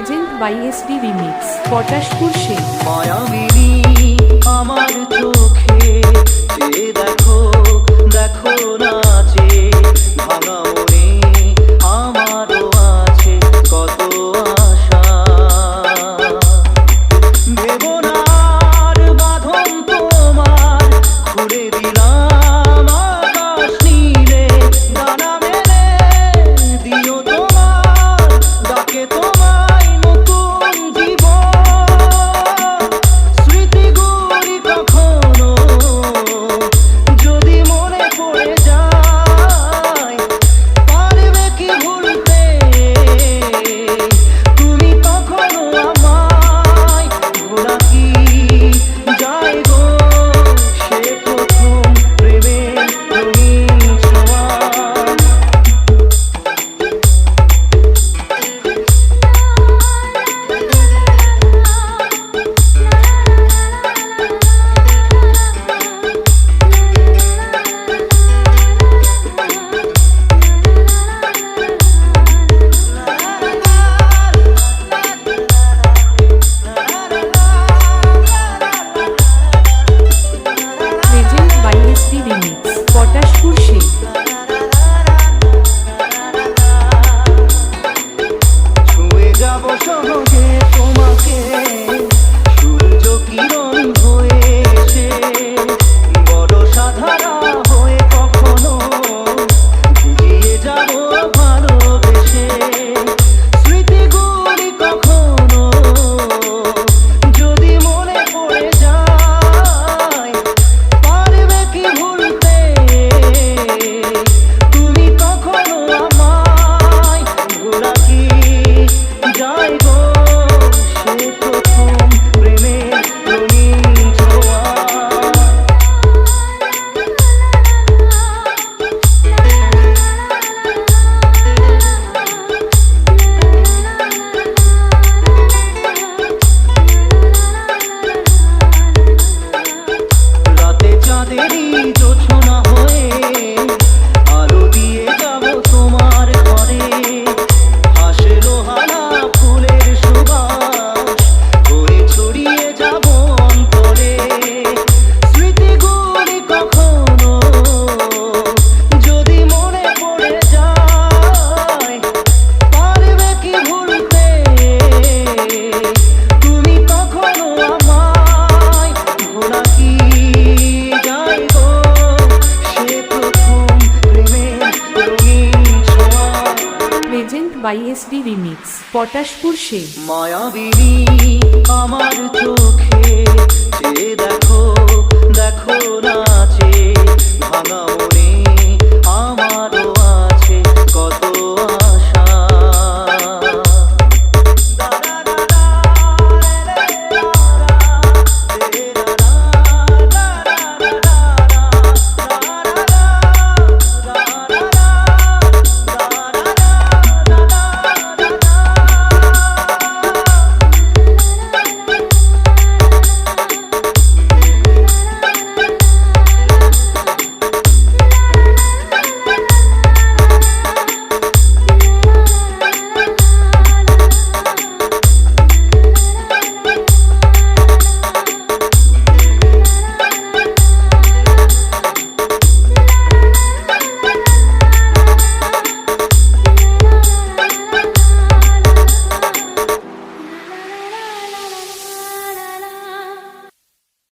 present by SD remix Potashpur সে মায়াবিনী আমার চোখে চেয়ে দেখো দেখো নাচে ভাঙা মনে আমারও আছে কত আশা ভেবো না আর বাঁধন তোমার খুলে দিলাম আকাশ নীলে ডানা মেলে দিও তোমার ডাকে তোমায় নতুন জীবন স্মৃতিগুলি কখনো যদি মনে পড়ে যায় পারবে কি ভুলতে তুমি কখনো আমায় ভোলা কি যায় গো সে প্রথম প্রেমের রঙিন ছোঁয়া present by SD remix Potashpur সে ছুঁয়ে যাব সহজে তোমাকে সূর্য কিরণ হয়ে এসে বড় সাধারা হয়ে কখনো ভিজিয়ে যাব ভালোবেসে স্মৃতিগুলি কখনো যদি মনে পড়ে যায় পারবে কি ভুলতে তুমি কখনো আমায় ভোলা কি যায় গো সে প্রথম প্রেমের রঙিন ছোঁয়া রাতে চাঁদেরই জোছনা হয়ে আলো দিয়ে যাব তোমার ঘরে হাসে লোহানা ফুলের সুবাস হয়ে ছড়িয়ে যাব অন্তরে স্মৃতিগুলি কখনো যদি মনে পড়ে যায় পারবে কি ভুলতে তুমি কখনো আমায় ভোলা কি যায় গো সে প্রথম প্রেমের রঙিন ছোঁয়া present by SD remix Potashpur সে মায়াবিনী আমার চোখে